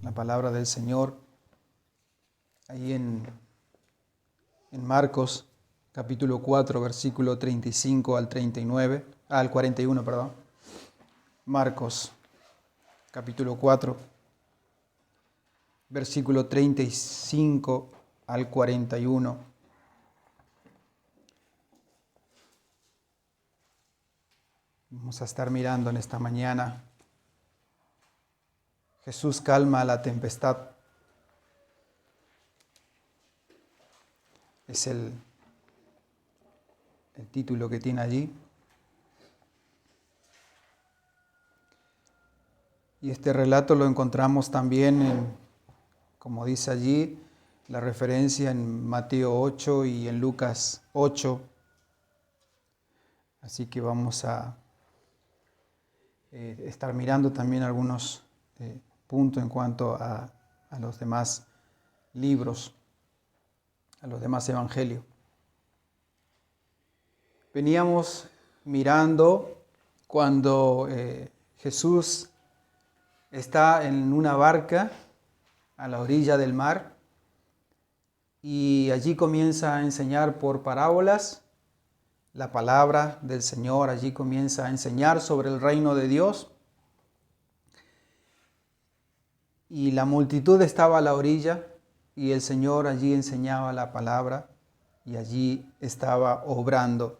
la palabra del Señor ahí en Marcos capítulo 4, versículo 35 al 41, perdón. Marcos capítulo 4, versículo 35 al 41. Vamos a estar mirando en esta mañana. Jesús calma la tempestad. Es el título que tiene allí. Y este relato lo encontramos también, como dice allí, la referencia en Mateo 8 y en Lucas 8. Así que vamos a estar mirando también algunos puntos en cuanto a los demás libros, a los demás evangelios. Veníamos mirando cuando Jesús está en una barca a la orilla del mar y allí comienza a enseñar por parábolas la palabra del Señor. Allí comienza a enseñar sobre el reino de Dios. Y la multitud estaba a la orilla y el Señor allí enseñaba la palabra y allí estaba obrando,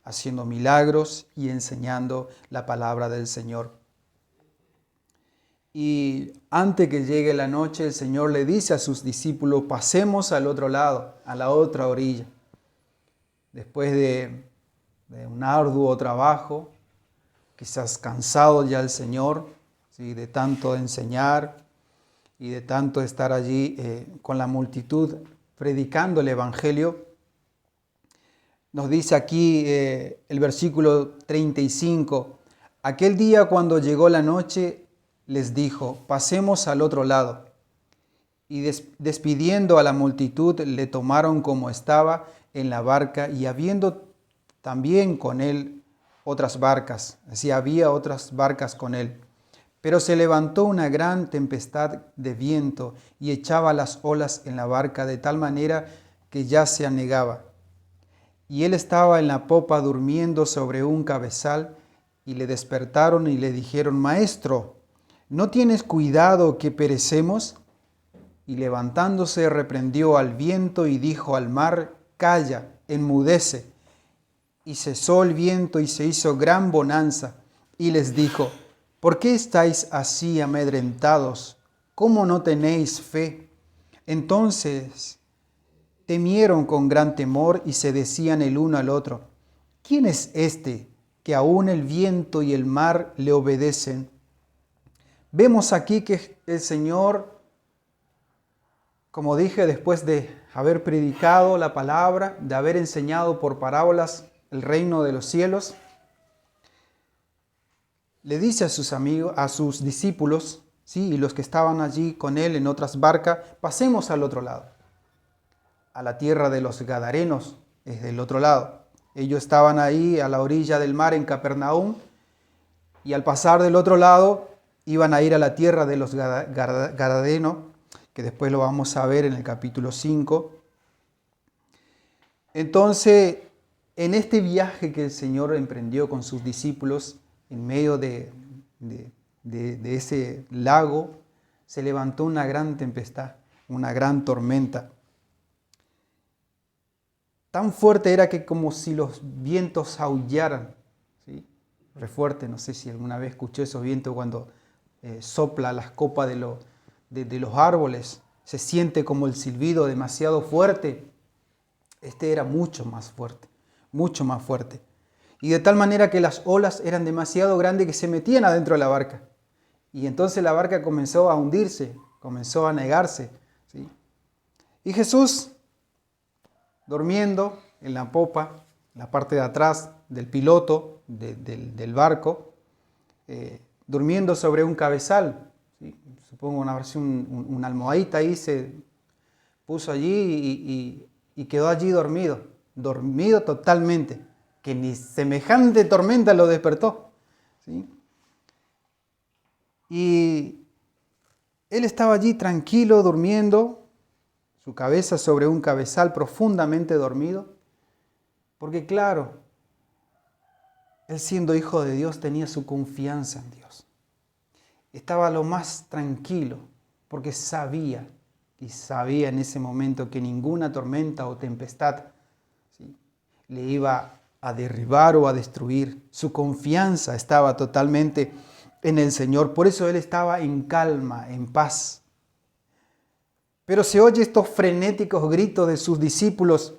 haciendo milagros y enseñando la palabra del Señor. Y antes que llegue la noche, el Señor le dice a sus discípulos: pasemos al otro lado, a la otra orilla. Después de un arduo trabajo, quizás cansado ya el Señor, ¿sí?, de tanto enseñar y de tanto estar allí con la multitud predicando el Evangelio. Nos dice aquí el versículo 35, aquel día cuando llegó la noche, les dijo: pasemos al otro lado. Y despidiendo a la multitud, le tomaron como estaba en la barca, y habiendo también con él otras barcas, así había otras barcas con él. Pero se levantó una gran tempestad de viento y echaba las olas en la barca de tal manera que ya se anegaba. Y él estaba en la popa durmiendo sobre un cabezal, y le despertaron y le dijeron: Maestro, ¿no tienes cuidado que perecemos? Y levantándose reprendió al viento y dijo al mar: Calla, enmudece. Y cesó el viento y se hizo gran bonanza. Y les dijo: ¿por qué estáis así amedrentados? ¿Cómo no tenéis fe? Entonces temieron con gran temor y se decían el uno al otro: ¿quién es este que aún el viento y el mar le obedecen? Vemos aquí que el Señor, como dije, después de haber predicado la palabra, de haber enseñado por parábolas el reino de los cielos, le dice a sus amigos, a sus discípulos, ¿sí?, y los que estaban allí con él en otras barcas: pasemos al otro lado, a la tierra de los Gadarenos, es del otro lado. Ellos estaban ahí a la orilla del mar en Capernaum, y al pasar del otro lado iban a ir a la tierra de los Gadarenos, que después lo vamos a ver en el capítulo 5. Entonces, en este viaje que el Señor emprendió con sus discípulos, en medio de ese lago, se levantó una gran tempestad, una gran tormenta. Tan fuerte era que como si los vientos aullaran, ¿sí? Re fuerte, no sé si alguna vez escuché esos vientos cuando sopla las copas de los árboles. Se siente como el silbido demasiado fuerte. Este era mucho más fuerte, mucho más fuerte. Y de tal manera que las olas eran demasiado grandes que se metían adentro de la barca. Y entonces la barca comenzó a hundirse, comenzó a anegarse, ¿sí? Y Jesús, durmiendo en la popa, en la parte de atrás del piloto del barco, durmiendo sobre un cabezal, ¿sí? Supongo una almohadita ahí, se puso allí y quedó allí dormido totalmente, que ni semejante tormenta lo despertó, ¿sí? Y Él estaba allí tranquilo, durmiendo, su cabeza sobre un cabezal, profundamente dormido, porque claro, él siendo hijo de Dios tenía su confianza en Dios. Estaba lo más tranquilo, porque sabía en ese momento que ninguna tormenta o tempestad, ¿sí?, le iba a derribar o a destruir. Su confianza estaba totalmente en el Señor. Por eso él estaba en calma, en paz. Pero se oye estos frenéticos gritos de sus discípulos: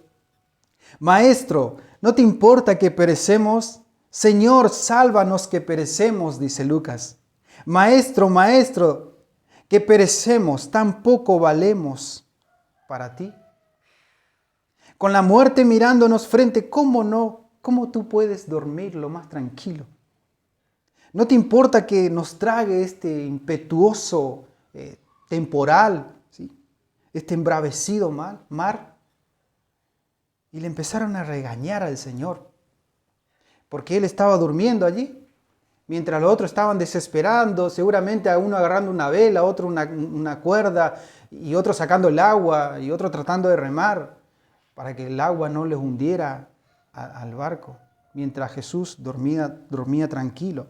Maestro, ¿no te importa que perecemos? Señor, sálvanos que perecemos, dice Lucas. Maestro, maestro, que perecemos, tan poco valemos para ti. Con la muerte mirándonos frente, ¿cómo tú puedes dormir lo más tranquilo? ¿No te importa que nos trague este impetuoso temporal, ¿sí?, este embravecido mar? Y le empezaron a regañar al Señor, porque él estaba durmiendo allí, mientras los otros estaban desesperando, seguramente a uno agarrando una vela, otro una cuerda, y otro sacando el agua, y otro tratando de remar, para que el agua no les hundiera al barco, mientras Jesús dormía tranquilo.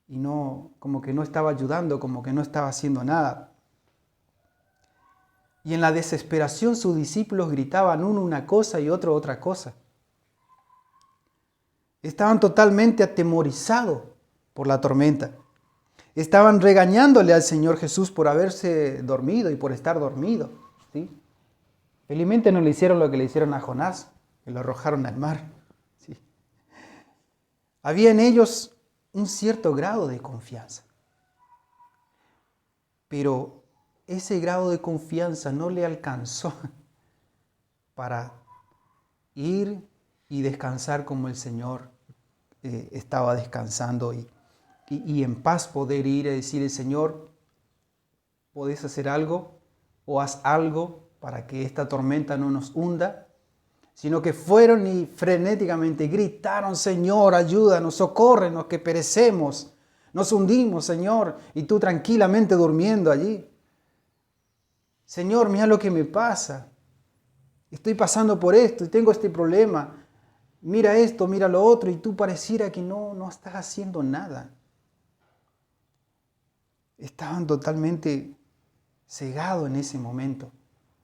Y no, como que no estaba ayudando, como que no estaba haciendo nada. Y en la desesperación sus discípulos gritaban uno una cosa y otro otra cosa. Estaban totalmente atemorizados por la tormenta. Estaban regañándole al Señor Jesús por haberse dormido y por estar dormido, ¿sí? Felizmente no le hicieron lo que le hicieron a Jonás, que lo arrojaron al mar, ¿sí? Había en ellos un cierto grado de confianza. Pero ese grado de confianza no le alcanzó para ir y descansar como el Señor estaba descansando y en paz poder ir y decirle: Señor, ¿podés hacer algo? O haz algo para que esta tormenta no nos hunda. Sino que fueron y frenéticamente gritaron: Señor, ayúdanos, socórrenos, que perecemos, nos hundimos, Señor, y tú tranquilamente durmiendo allí. Señor, mira lo que me pasa, estoy pasando por esto y tengo este problema, mira esto, mira lo otro, y tú pareciera que no estás haciendo nada. Estaban totalmente cegados en ese momento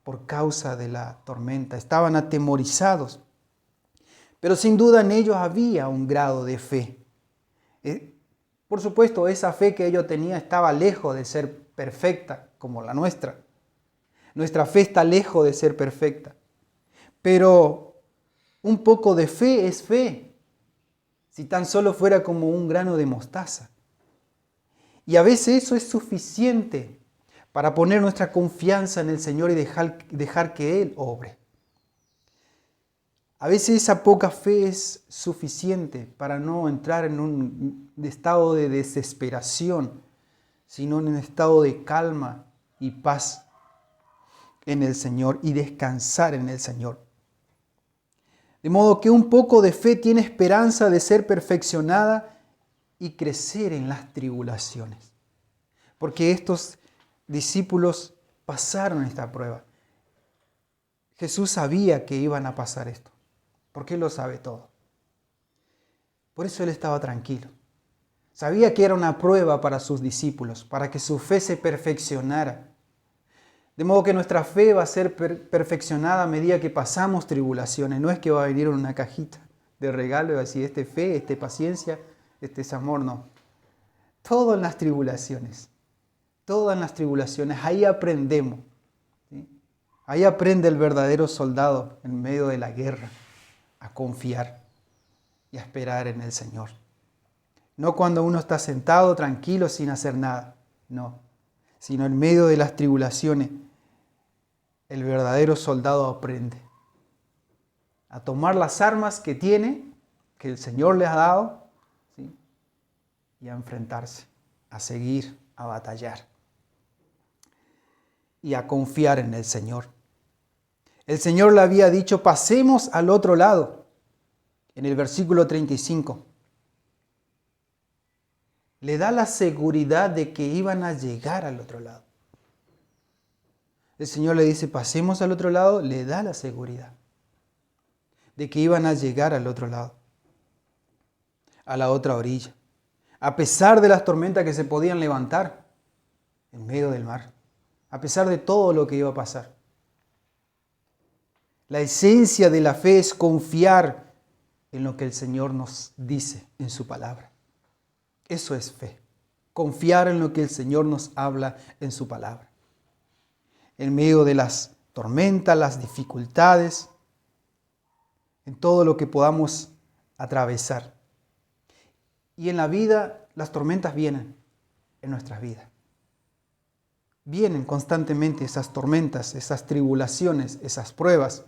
por causa de la tormenta, estaban atemorizados. Pero sin duda en ellos había un grado de fe. Por supuesto, esa fe que ellos tenían estaba lejos de ser perfecta como la nuestra. Nuestra fe está lejos de ser perfecta. Pero un poco de fe es fe, si tan solo fuera como un grano de mostaza. Y a veces eso es suficiente para poner nuestra confianza en el Señor y dejar que Él obre. A veces esa poca fe es suficiente para no entrar en un estado de desesperación, sino en un estado de calma y paz en el Señor y descansar en el Señor. De modo que un poco de fe tiene esperanza de ser perfeccionada y crecer en las tribulaciones. Porque estos discípulos pasaron esta prueba. Jesús sabía que iban a pasar esto, porque Él lo sabe todo. Por eso Él estaba tranquilo. Sabía que era una prueba para sus discípulos, para que su fe se perfeccionara. De modo que nuestra fe va a ser perfeccionada a medida que pasamos tribulaciones. No es que va a venir en una cajita de regalo y va a decir: este fe, este paciencia, este es amor. No. Todo en las tribulaciones. Todo en las tribulaciones. Ahí aprendemos. ¿Sí? Ahí aprende el verdadero soldado en medio de la guerra a confiar y a esperar en el Señor. No cuando uno está sentado tranquilo sin hacer nada. No. Sino en medio de las tribulaciones. El verdadero soldado aprende a tomar las armas que tiene, que el Señor les ha dado, ¿sí?, y a enfrentarse, a seguir, a batallar y a confiar en el Señor. El Señor le había dicho: pasemos al otro lado, en el versículo 35. le da la seguridad de que iban a llegar al otro lado. El Señor le dice, pasemos al otro lado, le da la seguridad de que iban a llegar al otro lado, a la otra orilla, a pesar de las tormentas que se podían levantar en medio del mar, a pesar de todo lo que iba a pasar. La esencia de la fe es confiar en lo que el Señor nos dice en su palabra. Eso es fe, confiar en lo que el Señor nos habla en su palabra. En medio de las tormentas, las dificultades, en todo lo que podamos atravesar. Y en la vida, las tormentas vienen en nuestras vidas. Vienen constantemente esas tormentas, esas tribulaciones, esas pruebas.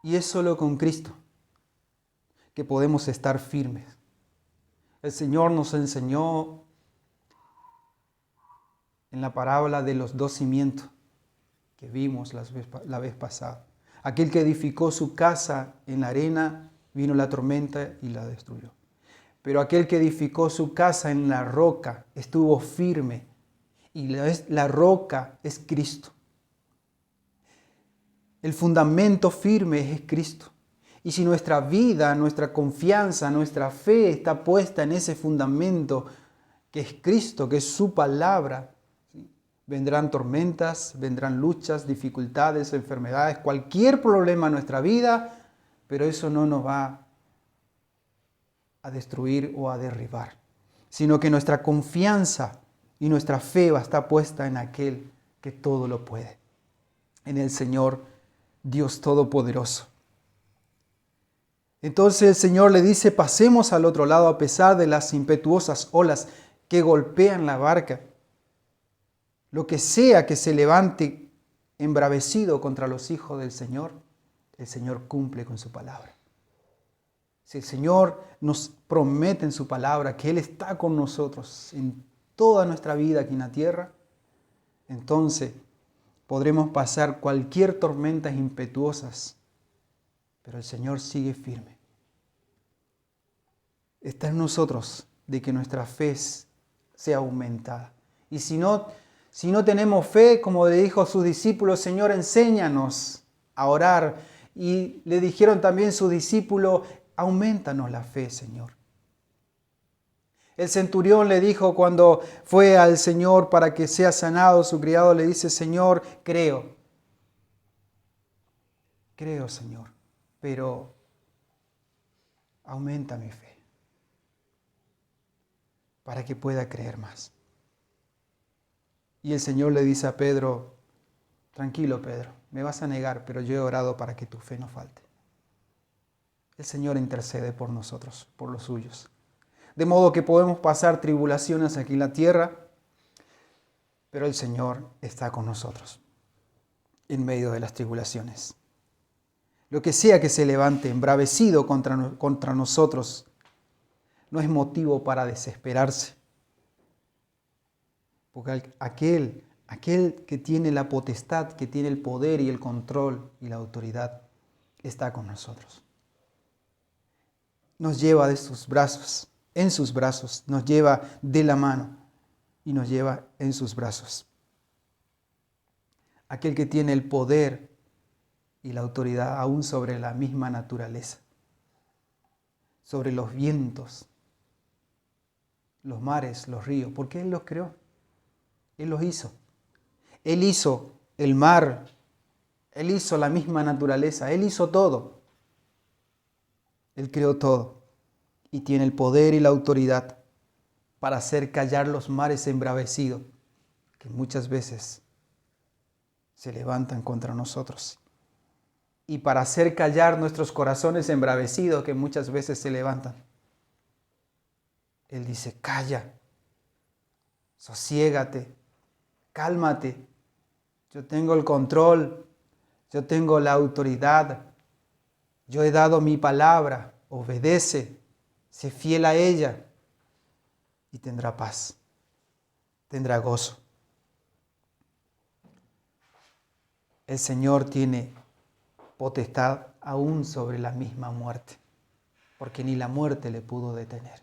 Y es solo con Cristo que podemos estar firmes. El Señor nos enseñó en la parábola de los dos cimientos que vimos la vez pasada. Aquel que edificó su casa en la arena, vino la tormenta y la destruyó. Pero aquel que edificó su casa en la roca estuvo firme, y la roca es Cristo. El fundamento firme es Cristo. Y si nuestra vida, nuestra confianza, nuestra fe está puesta en ese fundamento que es Cristo, que es su palabra, vendrán tormentas, vendrán luchas, dificultades, enfermedades, cualquier problema en nuestra vida, pero eso no nos va a destruir o a derribar, sino que nuestra confianza y nuestra fe va a estar puesta en aquel que todo lo puede, en el Señor Dios Todopoderoso. Entonces el Señor le dice, pasemos al otro lado a pesar de las impetuosas olas que golpean la barca. Lo que sea que se levante embravecido contra los hijos del Señor, el Señor cumple con su palabra. Si el Señor nos promete en su palabra que Él está con nosotros en toda nuestra vida aquí en la tierra, entonces podremos pasar cualquier tormenta impetuosas, pero el Señor sigue firme. Está en nosotros de que nuestra fe sea aumentada. Y si no tenemos fe, como le dijo a sus discípulos, Señor, enséñanos a orar. Y le dijeron también sus discípulos, aumentanos la fe, Señor. El centurión le dijo cuando fue al Señor para que sea sanado, su criado le dice, Señor, creo, Señor, pero aumenta mi fe para que pueda creer más. Y el Señor le dice a Pedro, tranquilo Pedro, me vas a negar, pero yo he orado para que tu fe no falte. El Señor intercede por nosotros, por los suyos. De modo que podemos pasar tribulaciones aquí en la tierra, pero el Señor está con nosotros en medio de las tribulaciones. Lo que sea que se levante embravecido contra nosotros no es motivo para desesperarse. Porque aquel que tiene la potestad, que tiene el poder y el control y la autoridad, está con nosotros. Nos lleva de sus brazos, en sus brazos, nos lleva de la mano y nos lleva en sus brazos. Aquel que tiene el poder y la autoridad aún sobre la misma naturaleza, sobre los vientos, los mares, los ríos, porque Él los creó, Él los hizo. Él hizo el mar, Él hizo la misma naturaleza, Él hizo todo. Él creó todo y tiene el poder y la autoridad para hacer callar los mares embravecidos que muchas veces se levantan contra nosotros. Y para hacer callar nuestros corazones embravecidos que muchas veces se levantan. Él dice, calla, sosiégate, cálmate. Yo tengo el control, yo tengo la autoridad. Yo he dado mi palabra, obedece, sé fiel a ella y tendrá paz, tendrá gozo. El Señor tiene potestad aún sobre la misma muerte, porque ni la muerte le pudo detener.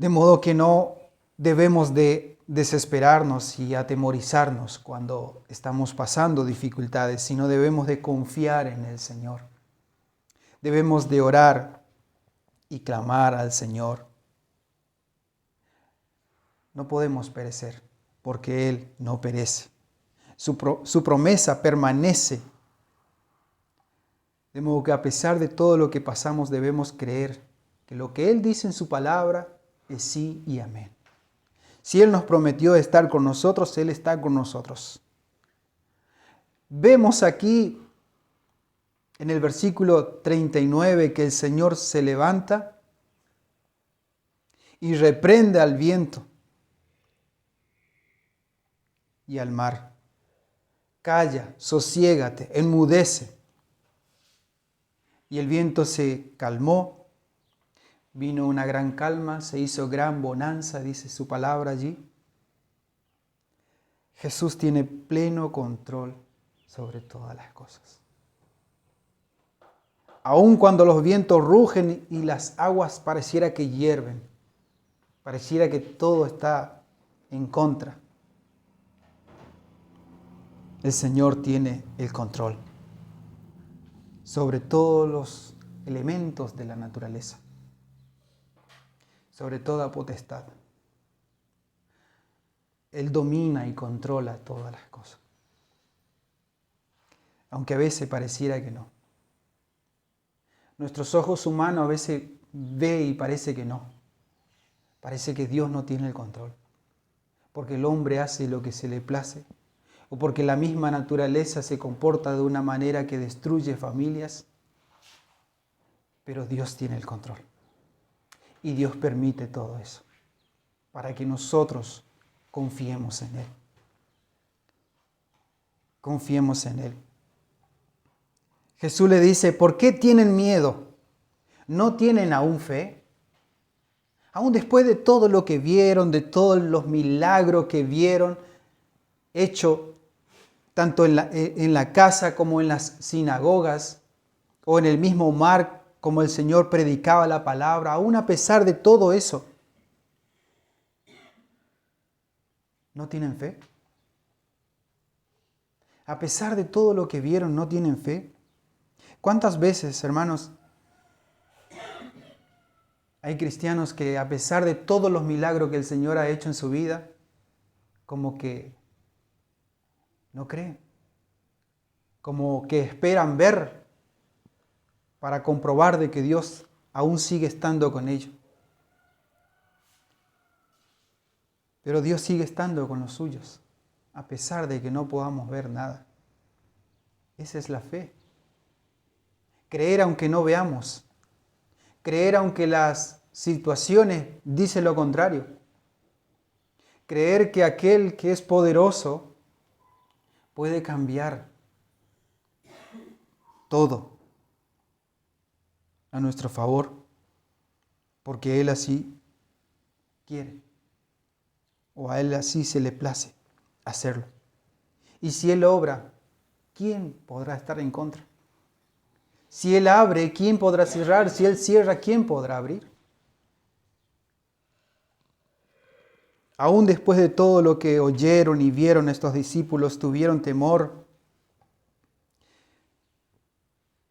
De modo que no debemos de desesperarnos y atemorizarnos cuando estamos pasando dificultades, sino debemos de confiar en el Señor. Debemos de orar y clamar al Señor. No podemos perecer, porque Él no perece. Su promesa permanece. De modo que a pesar de todo lo que pasamos, debemos creer que lo que Él dice en su palabra es sí y amén. Si Él nos prometió estar con nosotros, Él está con nosotros. Vemos aquí en el versículo 39 que el Señor se levanta y reprende al viento y al mar. Calla, sosiégate, enmudece. Y el viento se calmó, vino una gran calma, se hizo gran bonanza, dice su palabra allí. Jesús tiene pleno control sobre todas las cosas. Aun cuando los vientos rugen y las aguas pareciera que hierven, pareciera que todo está en contra, el Señor tiene el control sobre todos los elementos de la naturaleza, sobre toda potestad. Él domina y controla todas las cosas, aunque a veces pareciera que no. Nuestros ojos humanos a veces ve y parece que no. Parece que Dios no tiene el control, porque el hombre hace lo que se le place, o porque la misma naturaleza se comporta de una manera que destruye familias, pero Dios tiene el control. Y Dios permite todo eso, para que nosotros confiemos en Él. Confiemos en Él. Jesús le dice, ¿por qué tienen miedo? ¿No tienen aún fe? Aún después de todo lo que vieron, de todos los milagros que vieron, hecho tanto en la casa como en las sinagogas, o en el mismo mar, como el Señor predicaba la palabra, aún a pesar de todo eso, ¿no tienen fe? A pesar de todo lo que vieron, ¿no tienen fe? ¿Cuántas veces, hermanos, hay cristianos que a pesar de todos los milagros que el Señor ha hecho en su vida, como que no creen, como que esperan ver para comprobar de que Dios aún sigue estando con ellos? Pero Dios sigue estando con los suyos, a pesar de que no podamos ver nada. Esa es la fe. Creer aunque no veamos. Creer aunque las situaciones dicen lo contrario. Creer que aquel que es poderoso puede cambiar todo a nuestro favor, porque Él así quiere, o a Él así se le place hacerlo. Y si Él obra, ¿quién podrá estar en contra? Si Él abre, ¿quién podrá cerrar? Si Él cierra, ¿quién podrá abrir? Aún después de todo lo que oyeron y vieron estos discípulos, tuvieron temor.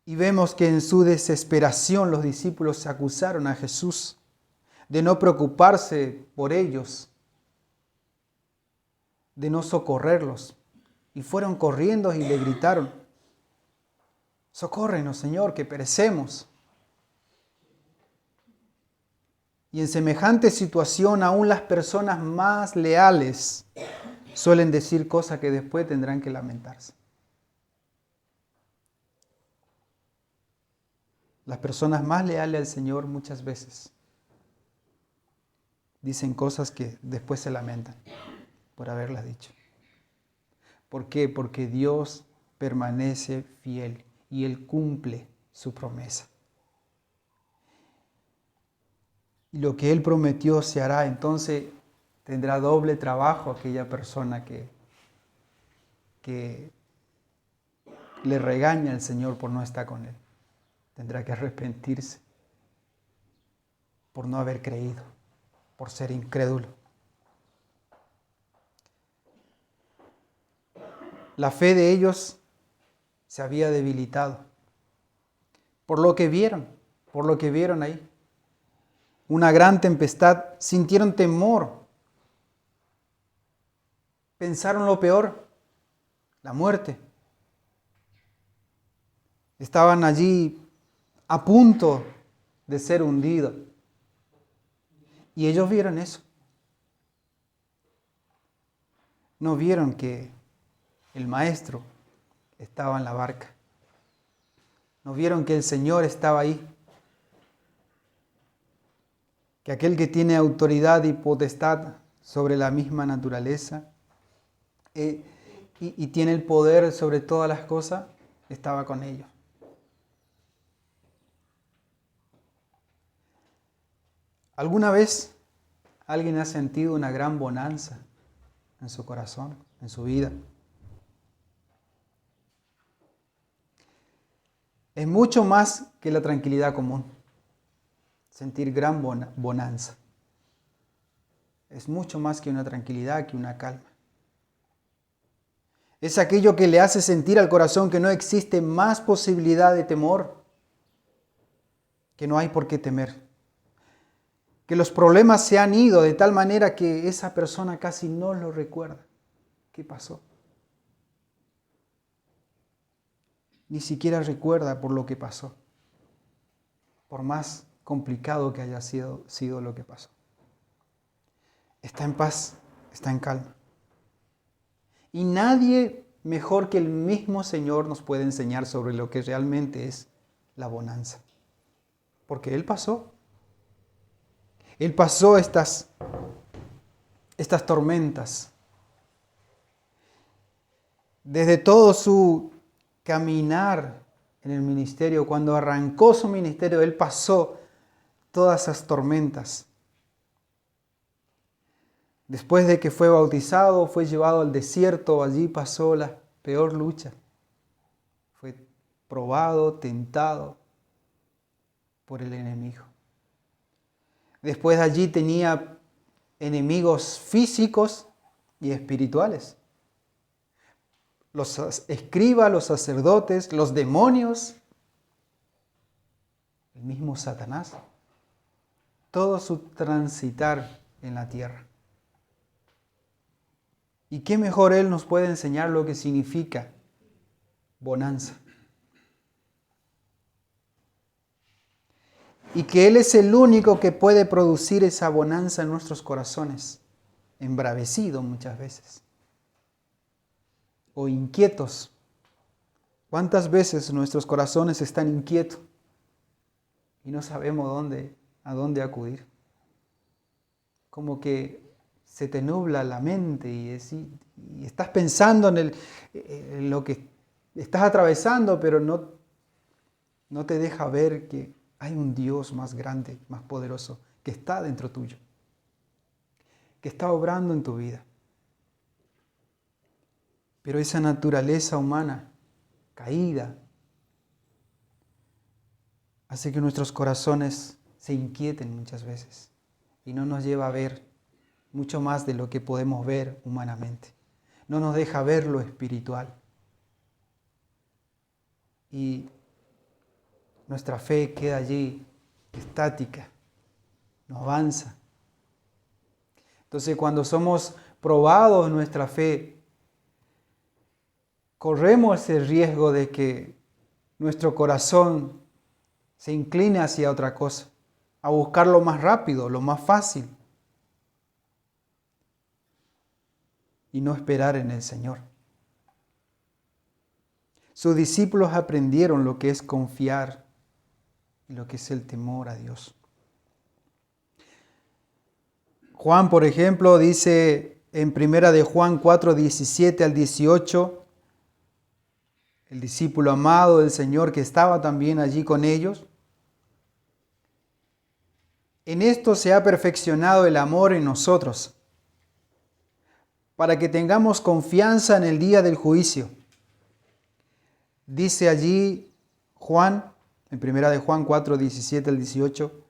Y vemos que en su desesperación los discípulos acusaron a Jesús de no preocuparse por ellos, de no socorrerlos. Y fueron corriendo y le gritaron, socórrenos, Señor, que perecemos. Y en semejante situación, aún las personas más leales suelen decir cosas que después tendrán que lamentarse. Las personas más leales al Señor muchas veces dicen cosas que después se lamentan por haberlas dicho. ¿Por qué? Porque Dios permanece fiel y Él cumple su promesa. Y lo que Él prometió se hará, entonces tendrá doble trabajo aquella persona que le regaña al Señor por no estar con Él. Tendrá que arrepentirse por no haber creído, por ser incrédulo. La fe de ellos se había debilitado por lo que vieron ahí. Una gran tempestad, sintieron temor, pensaron lo peor, la muerte. Estaban allí a punto de ser hundidos. Y ellos vieron eso. No vieron que el Maestro estaba en la barca. No vieron que el Señor estaba ahí. Que aquel que tiene autoridad y potestad sobre la misma naturaleza y tiene el poder sobre todas las cosas, estaba con ellos. ¿Alguna vez alguien ha sentido una gran bonanza en su corazón, en su vida? Es mucho más que la tranquilidad común, sentir gran bonanza. Es mucho más que una tranquilidad, que una calma. Es aquello que le hace sentir al corazón que no existe más posibilidad de temor, que no hay por qué temer. Que los problemas se han ido de tal manera que esa persona casi no lo recuerda. ¿Qué pasó? Ni siquiera recuerda por lo que pasó, por más complicado que haya sido lo que pasó. Está en paz, está en calma. Y nadie mejor que el mismo Señor nos puede enseñar sobre lo que realmente es la bonanza. Porque Él pasó. Él pasó estas tormentas. Desde todo su caminar en el ministerio, cuando arrancó su ministerio, Él pasó todas esas tormentas. Después de que fue bautizado, fue llevado al desierto, allí pasó la peor lucha. Fue probado, tentado por el enemigo. Después de allí tenía enemigos físicos y espirituales. Los escribas, los sacerdotes, los demonios, el mismo Satanás. Todo su transitar en la tierra. ¿Y qué mejor Él nos puede enseñar lo que significa bonanza? Y que Él es el único que puede producir esa bonanza en nuestros corazones, embravecidos muchas veces, o inquietos. ¿Cuántas veces nuestros corazones están inquietos y no sabemos a dónde acudir? Como que se te nubla la mente y estás pensando en lo que estás atravesando, pero no te deja ver que hay un Dios más grande, más poderoso, que está dentro tuyo, que está obrando en tu vida. Pero esa naturaleza humana caída hace que nuestros corazones se inquieten muchas veces y no nos lleva a ver mucho más de lo que podemos ver humanamente. No nos deja ver lo espiritual. Y nuestra fe queda allí estática, no avanza. Entonces, cuando somos probados en nuestra fe, corremos el riesgo de que nuestro corazón se incline hacia otra cosa, a buscar lo más rápido, lo más fácil, y no esperar en el Señor. Sus discípulos aprendieron lo que es confiar y lo que es el temor a Dios. Juan, por ejemplo, dice en 1 de Juan 4, 17 al 18, el discípulo amado del Señor que estaba también allí con ellos, en esto se ha perfeccionado el amor en nosotros, para que tengamos confianza en el día del juicio. Dice allí Juan, en 1 de Juan 4, 17 al 18,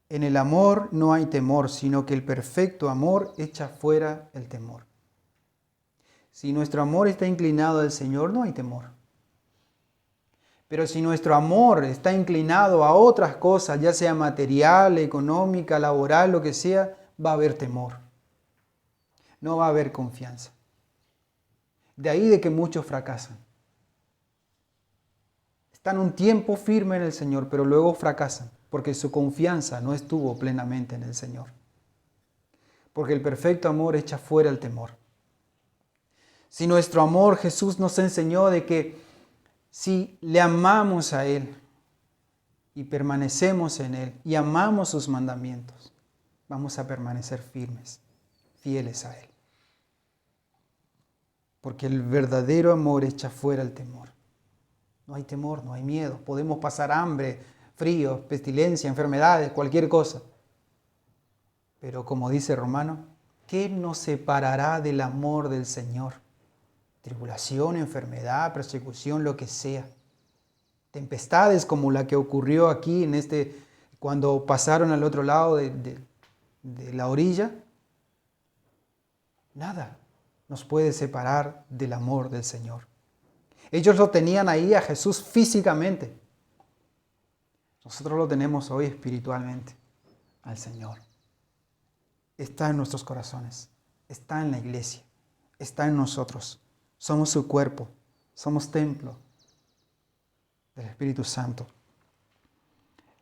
En el amor no hay temor, sino que el perfecto amor echa fuera el temor. Si nuestro amor está inclinado al Señor, no hay temor. Pero si nuestro amor está inclinado a otras cosas, ya sea material, económica, laboral, lo que sea, va a haber temor. No va a haber confianza. De ahí de que muchos fracasan. Están un tiempo firme en el Señor, pero luego fracasan, porque su confianza no estuvo plenamente en el Señor. Porque el perfecto amor echa fuera el temor. Si nuestro amor, Jesús nos enseñó de que si le amamos a Él y permanecemos en Él y amamos sus mandamientos, vamos a permanecer firmes, fieles a Él. Porque el verdadero amor echa fuera el temor. No hay temor, no hay miedo. Podemos pasar hambre, frío, pestilencia, enfermedades, cualquier cosa. Pero como dice Romano, ¿qué nos separará del amor del Señor? Tribulación, enfermedad, persecución, lo que sea. Tempestades como la que ocurrió aquí cuando pasaron al otro lado de la orilla. Nada nos puede separar del amor del Señor. Ellos lo tenían ahí a Jesús físicamente. Nosotros lo tenemos hoy espiritualmente al Señor. Está en nuestros corazones, está en la iglesia, está en nosotros. Somos su cuerpo, somos templo del Espíritu Santo.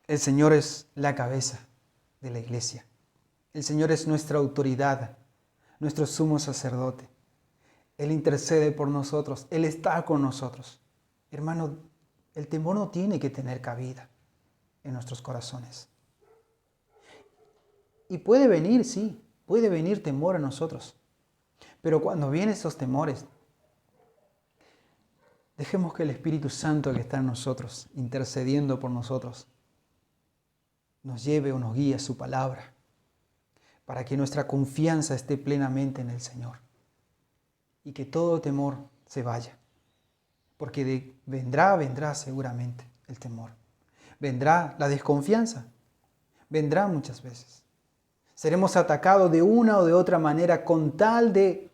El Señor es la cabeza de la iglesia. El Señor es nuestra autoridad, nuestro sumo sacerdote. Él intercede por nosotros, Él está con nosotros. Hermano, el temor no tiene que tener cabida en nuestros corazones. Y puede venir, sí, puede venir temor a nosotros. Pero cuando vienen esos temores, dejemos que el Espíritu Santo que está en nosotros, intercediendo por nosotros, nos lleve o nos guíe a su palabra, para que nuestra confianza esté plenamente en el Señor y que todo temor se vaya. Porque vendrá seguramente el temor. Vendrá la desconfianza. Vendrá muchas veces. Seremos atacados de una o de otra manera con tal de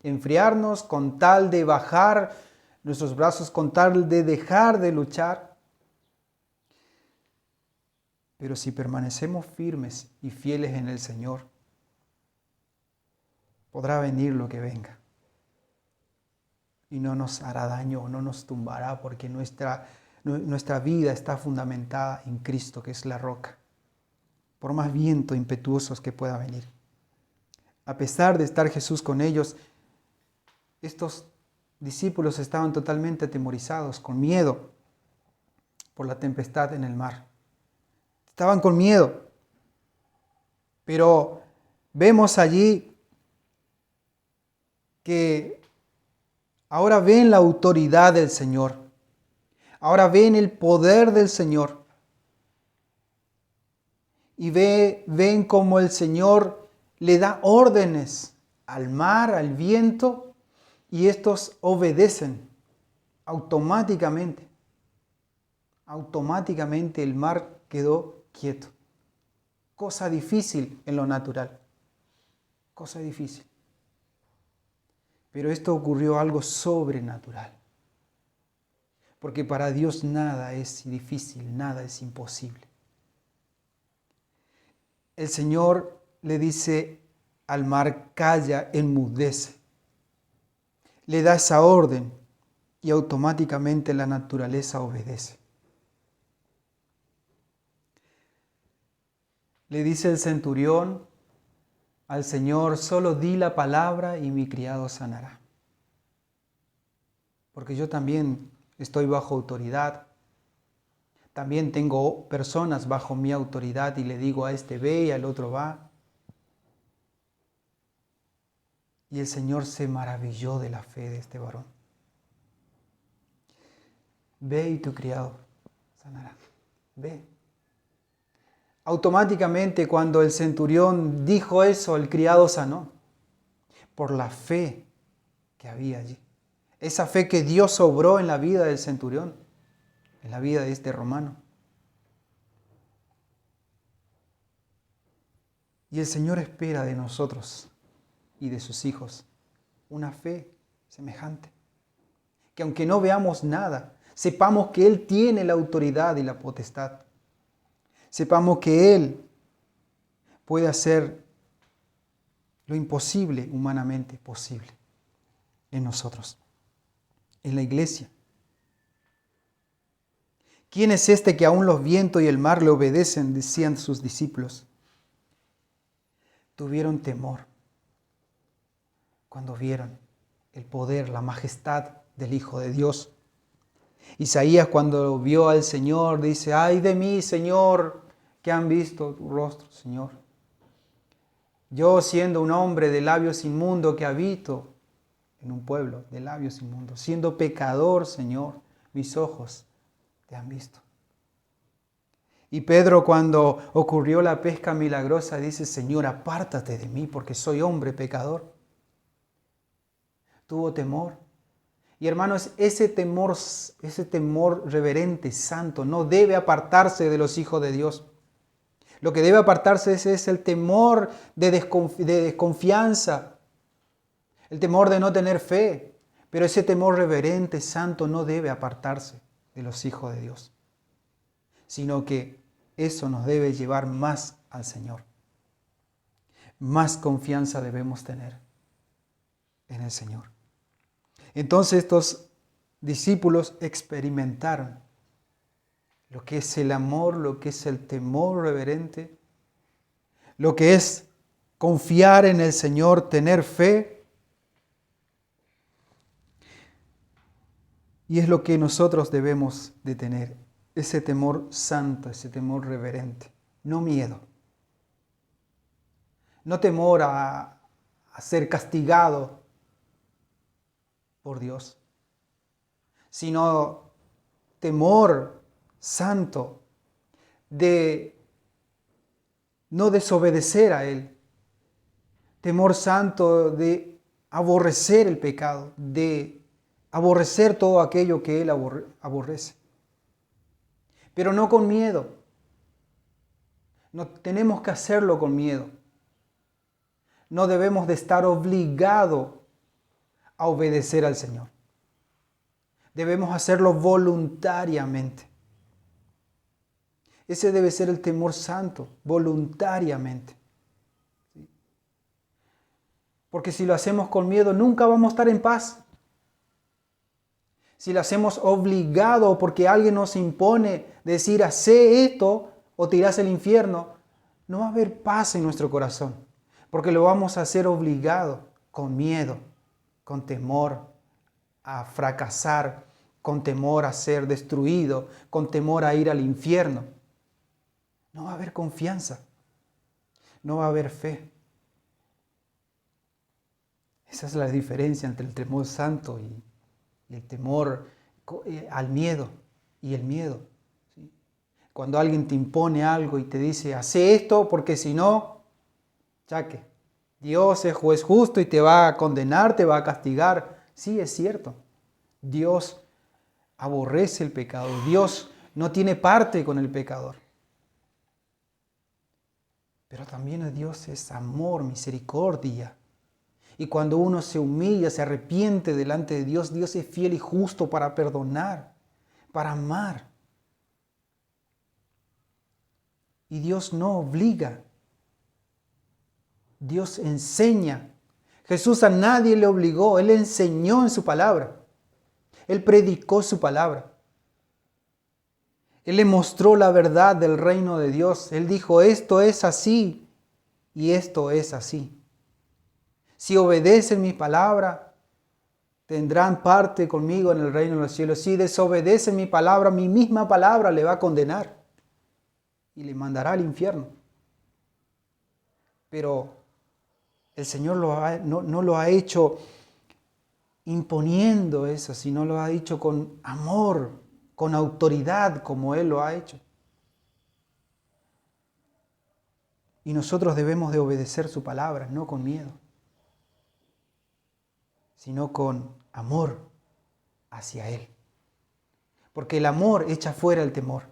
enfriarnos, con tal de bajar nuestros brazos, con tal de dejar de luchar. Pero si permanecemos firmes y fieles en el Señor, podrá venir lo que venga. Y no nos hará daño, no nos tumbará, porque nuestra vida está fundamentada en Cristo, que es la roca. Por más viento impetuosos que pueda venir. A pesar de estar Jesús con ellos, estos discípulos estaban totalmente atemorizados, con miedo por la tempestad en el mar. Estaban con miedo. Pero vemos allí que ahora ven la autoridad del Señor. Ahora ven el poder del Señor. Y ven cómo el Señor le da órdenes al mar, al viento, y estos obedecen automáticamente. Automáticamente el mar quedó quieto. Cosa difícil en lo natural. Cosa difícil. Pero esto ocurrió algo sobrenatural. Porque para Dios nada es difícil, nada es imposible. El Señor le dice al mar, calla, enmudece. Le da esa orden y automáticamente la naturaleza obedece. Le dice el centurión al Señor, solo di la palabra y mi criado sanará. Porque yo también estoy bajo autoridad. También tengo personas bajo mi autoridad y le digo a este ve y al otro va. Y el Señor se maravilló de la fe de este varón. Ve y tu criado sanará. Ve. Automáticamente cuando el centurión dijo eso, el criado sanó. Por la fe que había allí. Esa fe que Dios obró en la vida del centurión, en la vida de este romano. Y el Señor espera de nosotros y de sus hijos una fe semejante. Que aunque no veamos nada, sepamos que Él tiene la autoridad y la potestad. Sepamos que Él puede hacer lo imposible humanamente posible en nosotros, en la iglesia. ¿Quién es este que aún los vientos y el mar le obedecen?, decían sus discípulos. Tuvieron temor cuando vieron el poder, la majestad del Hijo de Dios. Isaías, cuando vio al Señor, dice: ay de mí, Señor, que han visto tu rostro, Señor. Yo, siendo un hombre de labios inmundos que habito en un pueblo de labios inmundos, siendo pecador, Señor, mis ojos te han visto. Y Pedro, cuando ocurrió la pesca milagrosa, dice: Señor, apártate de mí porque soy hombre pecador. Tuvo temor. Y hermanos, ese temor reverente, santo, no debe apartarse de los hijos de Dios. Lo que debe apartarse es el temor de desconfianza, el temor de no tener fe. Pero ese temor reverente, santo, no debe apartarse de los hijos de Dios, sino que eso nos debe llevar más al Señor. Más confianza debemos tener en el Señor. Entonces estos discípulos experimentaron lo que es el amor, lo que es el temor reverente, lo que es confiar en el Señor, tener fe. Y es lo que nosotros debemos de tener, ese temor santo, ese temor reverente, no miedo. No temor a ser castigado por Dios, sino temor santo de no desobedecer a Él. Temor santo de aborrecer el pecado, de aborrecer todo aquello que Él aborrece. Pero no con miedo. No tenemos que hacerlo con miedo. No debemos de estar obligados a obedecer al Señor. Debemos hacerlo voluntariamente. Ese debe ser el temor santo, voluntariamente. Porque si lo hacemos con miedo, nunca vamos a estar en paz. Si lo hacemos obligado porque alguien nos impone decir: hace esto o te irás al infierno, no va a haber paz en nuestro corazón. Porque lo vamos a hacer obligado, con miedo, con temor a fracasar, con temor a ser destruido, con temor a ir al infierno. No va a haber confianza, no va a haber fe. Esa es la diferencia entre el temor santo y el temor al miedo y el miedo. ¿Sí? Cuando alguien te impone algo y te dice: hace esto porque si no, chaque, Dios es juez justo y te va a condenar, te va a castigar. Sí, es cierto. Dios aborrece el pecado. Dios no tiene parte con el pecador. Pero también Dios es amor, misericordia. Y cuando uno se humilla, se arrepiente delante de Dios, Dios es fiel y justo para perdonar, para amar. Y Dios no obliga. Dios enseña. Jesús a nadie le obligó, Él enseñó en su palabra. Él predicó su palabra. Él le mostró la verdad del reino de Dios. Él dijo: esto es así y esto es así. Si obedecen mi palabra, tendrán parte conmigo en el reino de los cielos. Si desobedecen mi palabra, mi misma palabra le va a condenar y le mandará al infierno. Pero el Señor no lo ha hecho imponiendo eso, sino lo ha dicho con amor, con autoridad, como Él lo ha hecho. Y nosotros debemos de obedecer su palabra, no con miedo, sino con amor hacia Él. Porque el amor echa fuera el temor.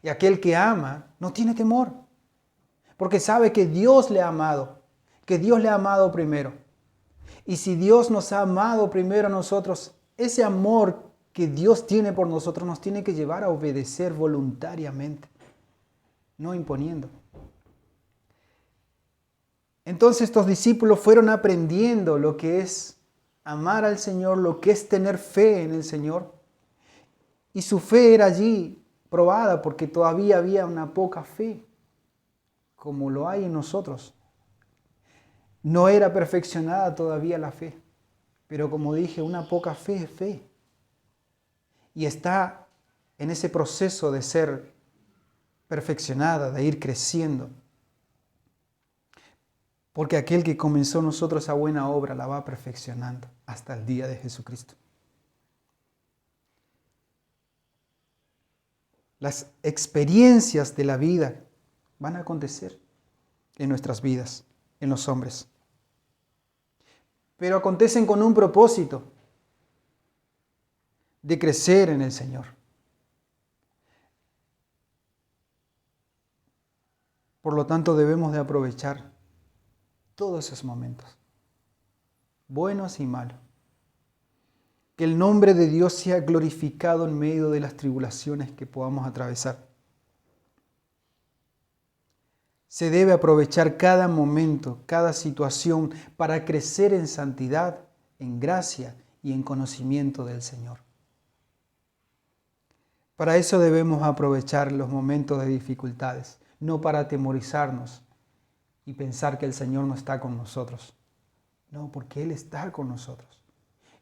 Y aquel que ama no tiene temor, porque sabe que Dios le ha amado, que Dios le ha amado primero. Y si Dios nos ha amado primero a nosotros, ese amor que Dios tiene por nosotros nos tiene que llevar a obedecer voluntariamente, no imponiendo. Entonces estos discípulos fueron aprendiendo lo que es amar al Señor, lo que es tener fe en el Señor. Y su fe era allí probada porque todavía había una poca fe, como lo hay en nosotros. No era perfeccionada todavía la fe, pero como dije, una poca fe es fe. Y está en ese proceso de ser perfeccionada, de ir creciendo. Porque aquel que comenzó en nosotros esa buena obra la va perfeccionando hasta el día de Jesucristo. Las experiencias de la vida van a acontecer en nuestras vidas, en los hombres. Pero acontecen con un propósito de crecer en el Señor. Por lo tanto, debemos de aprovechar todos esos momentos, buenos y malos. Que el nombre de Dios sea glorificado en medio de las tribulaciones que podamos atravesar. Se debe aprovechar cada momento, cada situación para crecer en santidad, en gracia y en conocimiento del Señor. Para eso debemos aprovechar los momentos de dificultades, no para atemorizarnos y pensar que el Señor no está con nosotros. No, porque Él está con nosotros.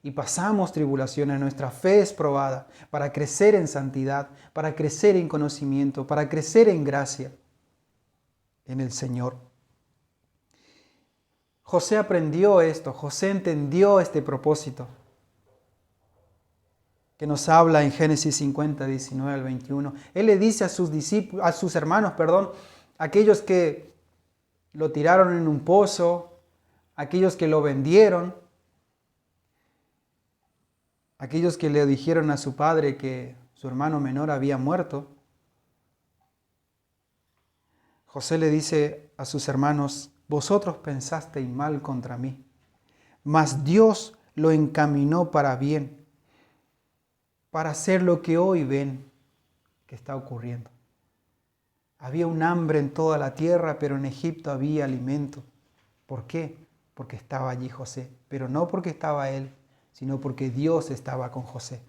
Y pasamos tribulaciones, nuestra fe es probada para crecer en santidad, para crecer en conocimiento, para crecer en gracia en el Señor. José aprendió esto, José entendió este propósito que nos habla en Génesis 50, 19 al 21. Él le dice a sus hermanos, aquellos que lo tiraron en un pozo, aquellos que lo vendieron, aquellos que le dijeron a su padre que su hermano menor había muerto. José le dice a sus hermanos, vosotros pensasteis mal contra mí, mas Dios lo encaminó para bien, para hacer lo que hoy ven que está ocurriendo. Había un hambre en toda la tierra, pero en Egipto había alimento. ¿Por qué? Porque estaba allí José, pero no porque estaba él, sino porque Dios estaba con José.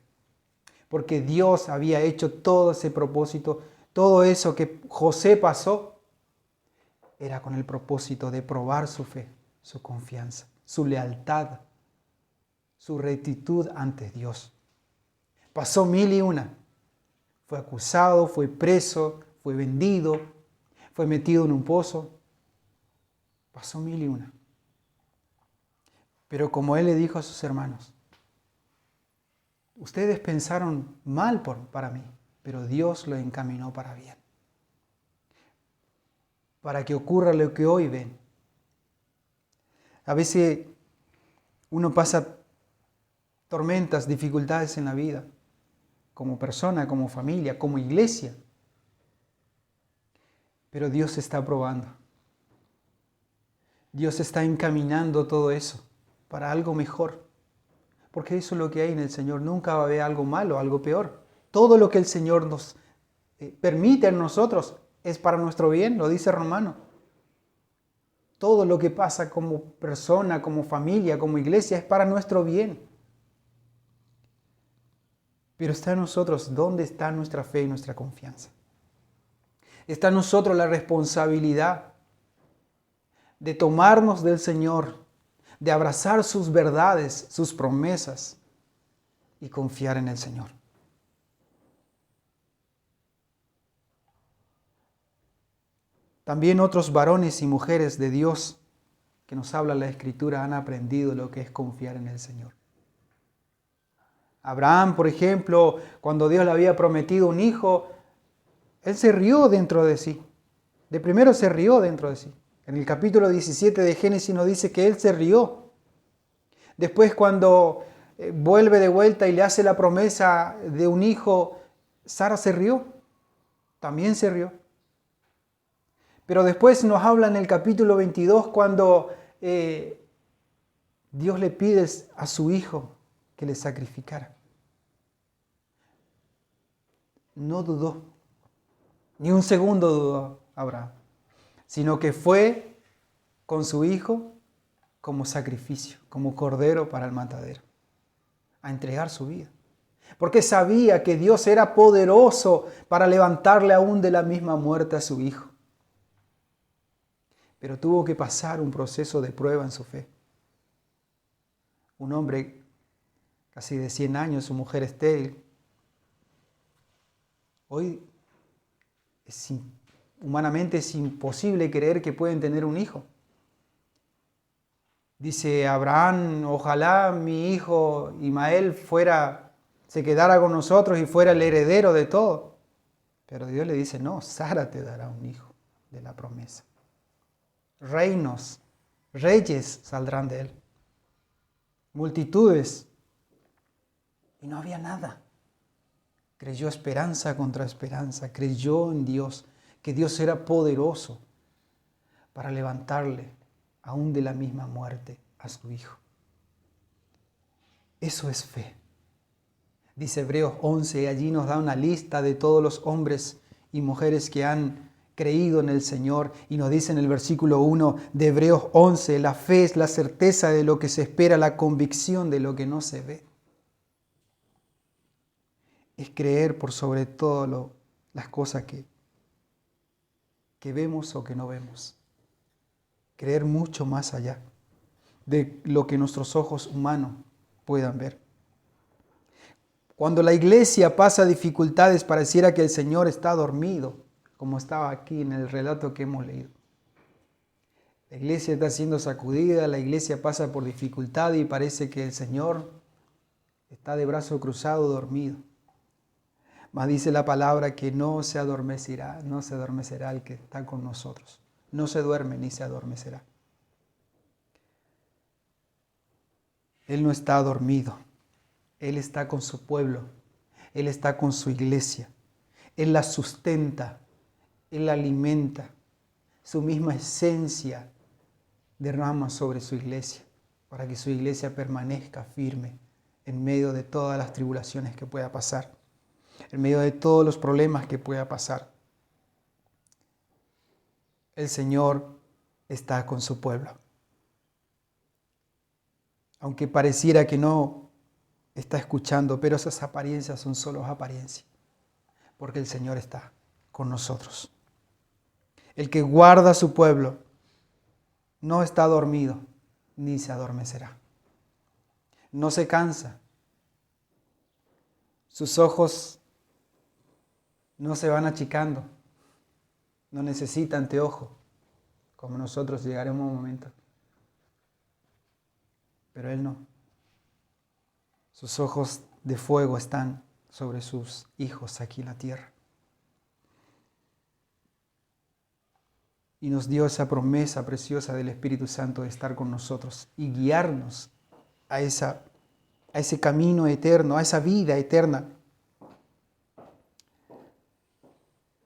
Porque Dios había hecho todo ese propósito, todo eso que José pasó, era con el propósito de probar su fe, su confianza, su lealtad, su rectitud ante Dios. Pasó 1001. Fue acusado, fue preso, fue vendido, fue metido en un pozo. Pasó 1001. Pero como él le dijo a sus hermanos, ustedes pensaron mal para mí, pero Dios lo encaminó para bien. Para que ocurra lo que hoy ven. A veces uno pasa tormentas, dificultades en la vida, como persona, como familia, como iglesia. Pero Dios está probando. Dios está encaminando todo eso para algo mejor. Porque eso es lo que hay en el Señor. Nunca va a haber algo malo, algo peor. Todo lo que el Señor nos permite en nosotros es para nuestro bien, lo dice Romano. Todo lo que pasa como persona, como familia, como iglesia, es para nuestro bien. Pero está en nosotros dónde está nuestra fe y nuestra confianza. Está en nosotros la responsabilidad de tomarnos del Señor, de abrazar sus verdades, sus promesas y confiar en el Señor. También otros varones y mujeres de Dios que nos habla la Escritura han aprendido lo que es confiar en el Señor. Abraham, por ejemplo, cuando Dios le había prometido un hijo, él se rió dentro de sí. De primero se rió dentro de sí. En el capítulo 17 de Génesis nos dice que él se rió. Después cuando vuelve de vuelta y le hace la promesa de un hijo, Sara se rió. También se rió. Pero después nos habla en el capítulo 22 cuando Dios le pide a su hijo que le sacrificara. No dudó, ni un segundo dudó Abraham, sino que fue con su hijo como sacrificio, como cordero para el matadero, a entregar su vida. Porque sabía que Dios era poderoso para levantarle aún de la misma muerte a su hijo. Pero tuvo que pasar un proceso de prueba en su fe. Un hombre casi de 100 años, su mujer estéril. Hoy humanamente es imposible creer que pueden tener un hijo. Dice Abraham, ojalá mi hijo Ismael se quedara con nosotros y fuera el heredero de todo. Pero Dios le dice, no, Sara te dará un hijo de la promesa. Reinos, reyes saldrán de él. Multitudes. Y no había nada. Creyó esperanza contra esperanza. Creyó en Dios, que Dios era poderoso para levantarle aún de la misma muerte a su hijo. Eso es fe. Dice Hebreos 11, y allí nos da una lista de todos los hombres y mujeres que han creído en el Señor. Y nos dice en el versículo 1 de Hebreos 11, la fe es la certeza de lo que se espera, la convicción de lo que no se ve. Es creer por sobre todo las cosas que vemos o que no vemos. Creer mucho más allá de lo que nuestros ojos humanos puedan ver. Cuando la iglesia pasa dificultades, pareciera que el Señor está dormido, como estaba aquí en el relato que hemos leído. La iglesia está siendo sacudida, la iglesia pasa por dificultad y parece que el Señor está de brazo cruzado, dormido. Mas dice la palabra que no se adormecerá el que está con nosotros. No se duerme ni se adormecerá. Él no está dormido. Él está con su pueblo. Él está con su iglesia. Él la sustenta. Él la alimenta. Su misma esencia derrama sobre su iglesia para que su iglesia permanezca firme en medio de todas las tribulaciones que pueda pasar, en medio de todos los problemas que pueda pasar. El Señor está con su pueblo. Aunque pareciera que no está escuchando, pero esas apariencias son solo apariencias, porque el Señor está con nosotros. El que guarda a su pueblo no está dormido ni se adormecerá. No se cansa. Sus ojos no se van achicando. No necesita anteojo, como nosotros llegaremos a un momento. Pero Él no. Sus ojos de fuego están sobre sus hijos aquí en la tierra. Y nos dio esa promesa preciosa del Espíritu Santo de estar con nosotros y guiarnos a ese camino eterno, a esa vida eterna.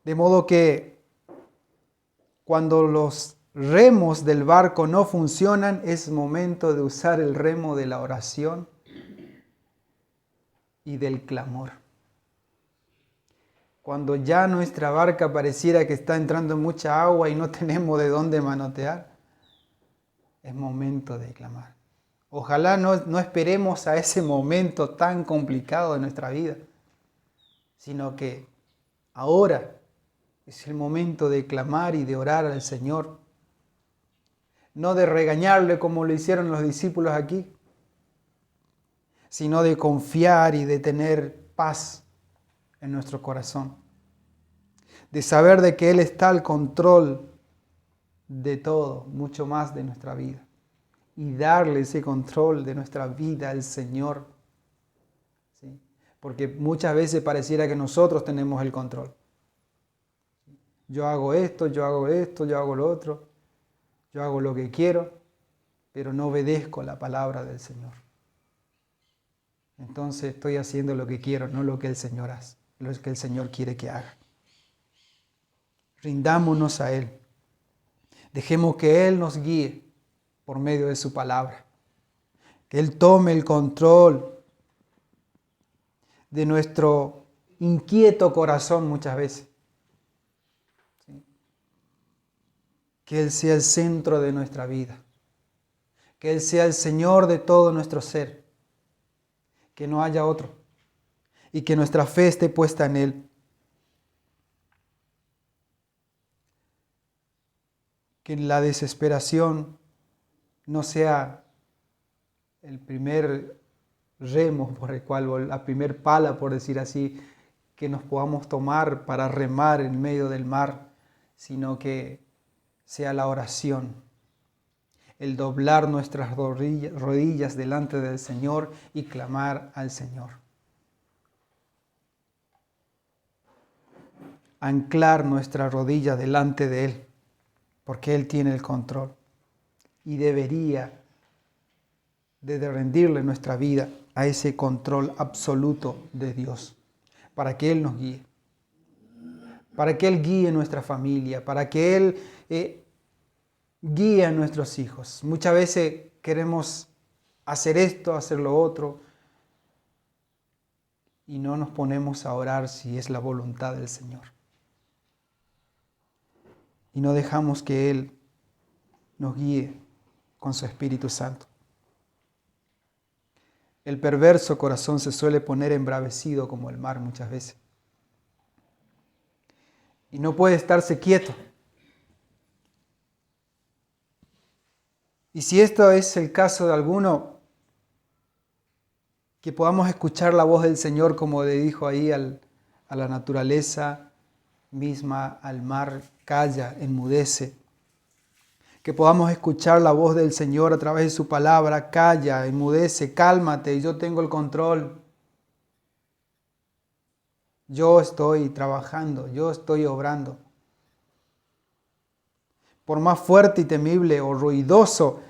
De modo que cuando los remos del barco no funcionan, es momento de usar el remo de la oración y del clamor. Cuando ya nuestra barca pareciera que está entrando en mucha agua y no tenemos de dónde manotear, es momento de clamar. Ojalá no esperemos a ese momento tan complicado de nuestra vida, sino que ahora es el momento de clamar y de orar al Señor. No de regañarle como lo hicieron los discípulos aquí, sino de confiar y de tener paz en nuestro corazón. De saber de que Él está al control de todo, mucho más de nuestra vida. Y darle ese control de nuestra vida al Señor. ¿Sí? Porque muchas veces pareciera que nosotros tenemos el control. Yo hago esto, yo hago lo otro. Yo hago lo que quiero, pero no obedezco la palabra del Señor. Entonces estoy haciendo lo que quiero, no lo que el Señor hace, lo que el Señor quiere que haga. Rindámonos a Él Dejemos que Él nos guíe por medio de su palabra. Que Él tome el control de nuestro inquieto corazón muchas veces. ¿Sí? Que Él sea el centro de nuestra vida. Que Él sea el Señor de todo nuestro ser. Que no haya otro. Y que nuestra fe esté puesta en Él. Que la desesperación no sea el primer remo por el cual, o la primer pala, por decir así, que nos podamos tomar para remar en medio del mar, sino que sea la oración, el doblar nuestras rodillas delante del Señor y clamar al Señor. Anclar nuestra rodilla delante de Él, porque Él tiene el control y debería de rendirle nuestra vida a ese control absoluto de Dios, para que Él nos guíe, para que Él guíe nuestra familia, para que Él guíe a nuestros hijos. Muchas veces queremos hacer esto, hacer lo otro, y no nos ponemos a orar si es la voluntad del Señor. Y no dejamos que Él nos guíe con su Espíritu Santo. El perverso corazón se suele poner embravecido como el mar muchas veces. Y no puede estarse quieto. Y si esto es el caso de alguno, que podamos escuchar la voz del Señor como le dijo ahí a la naturaleza misma, al mar, calla, enmudece. Que podamos escuchar la voz del Señor a través de su palabra, calla, enmudece, cálmate, yo tengo el control. Yo estoy trabajando, yo estoy obrando. Por más fuerte y temible o ruidoso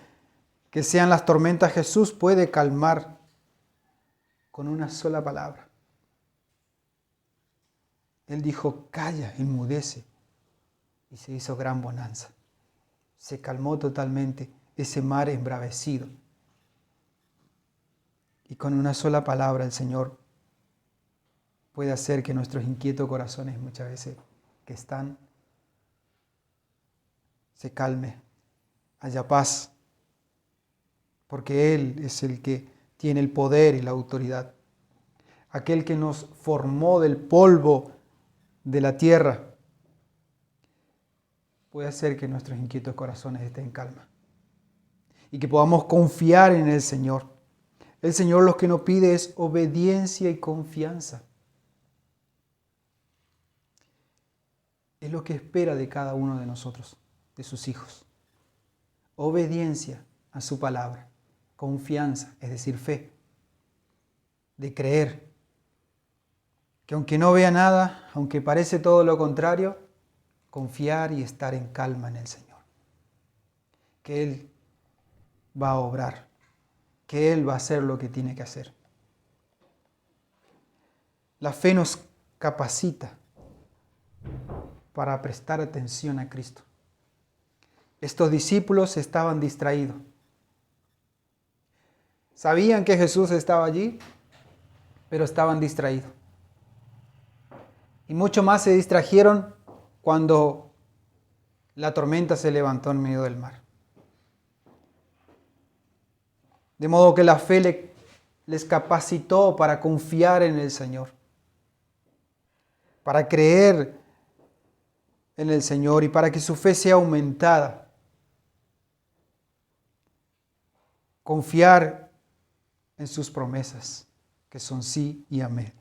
que sean las tormentas, Jesús puede calmar con una sola palabra. Él dijo, calla, enmudece, y se hizo gran bonanza. Se calmó totalmente ese mar embravecido. Y con una sola palabra el Señor puede hacer que nuestros inquietos corazones muchas veces que están, se calme, haya paz, porque Él es el que tiene el poder y la autoridad. Aquel que nos formó del polvo de la tierra puede hacer que nuestros inquietos corazones estén en calma y que podamos confiar en el Señor. El Señor lo que nos pide es obediencia y confianza. Es lo que espera de cada uno de nosotros, de sus hijos. Obediencia a su palabra, confianza, es decir, fe, de creer que aunque no vea nada, aunque parece todo lo contrario, confiar y estar en calma en el Señor. Que Él va a obrar, que Él va a hacer lo que tiene que hacer. La fe nos capacita para prestar atención a Cristo. Estos discípulos estaban distraídos. Sabían que Jesús estaba allí, pero estaban distraídos. Y mucho más se distrajeron cuando la tormenta se levantó en medio del mar. De modo que la fe les capacitó para confiar en el Señor, para creer en el Señor y para que su fe sea aumentada. Confiar en sus promesas, que son sí y amén.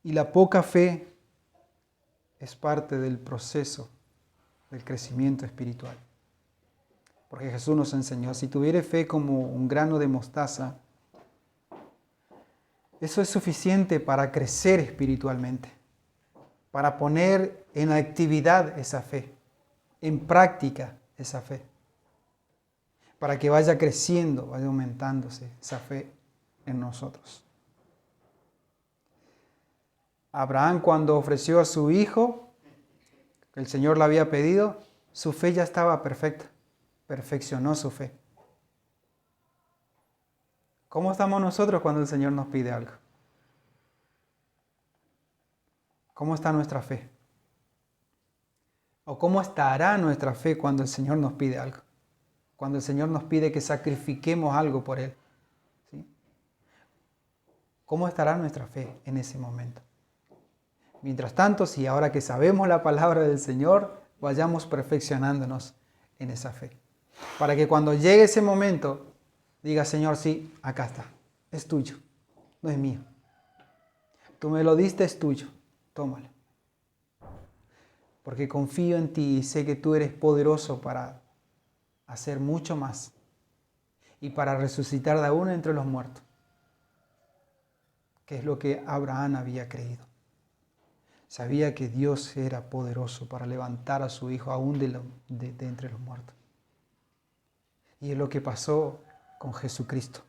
Y la poca fe es parte del proceso del crecimiento espiritual. Porque Jesús nos enseñó, si tuviere fe como un grano de mostaza, eso es suficiente para crecer espiritualmente, para poner en actividad esa fe, en práctica esa fe, para que vaya creciendo, vaya aumentándose esa fe en nosotros. Abraham, cuando ofreció a su hijo, que el Señor le había pedido, su fe ya estaba perfecta. Perfeccionó su fe. ¿Cómo estamos nosotros cuando el Señor nos pide algo? ¿Cómo está nuestra fe? ¿O cómo estará nuestra fe cuando el Señor nos pide algo? Cuando el Señor nos pide que sacrifiquemos algo por Él. ¿Sí? ¿Cómo estará nuestra fe en ese momento? Mientras tanto, si ahora que sabemos la palabra del Señor, vayamos perfeccionándonos en esa fe. Para que cuando llegue ese momento, diga, Señor, sí, acá está, es tuyo, no es mío. Tú me lo diste, es tuyo, tómalo. Porque confío en ti y sé que tú eres poderoso para hacer mucho más y para resucitar de aún entre los muertos, que es lo que Abraham había creído. Sabía que Dios era poderoso para levantar a su hijo aún de entre los muertos. Y es lo que pasó con Jesucristo.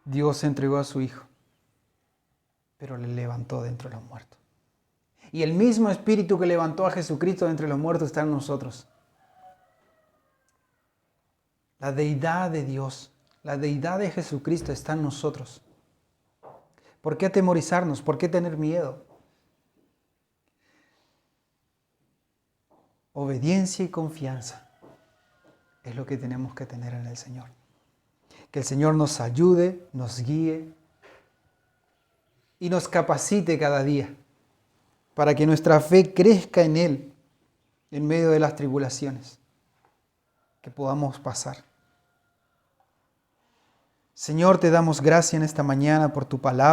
Dios entregó a su hijo, pero le levantó de entre los muertos. Y el mismo Espíritu que levantó a Jesucristo de entre los muertos está en nosotros. La deidad de Dios, la deidad de Jesucristo está en nosotros. ¿Por qué atemorizarnos? ¿Por qué tener miedo? Obediencia y confianza es lo que tenemos que tener en el Señor. Que el Señor nos ayude, nos guíe y nos capacite cada día para que nuestra fe crezca en Él en medio de las tribulaciones que podamos pasar. Señor, te damos gracias en esta mañana por tu palabra.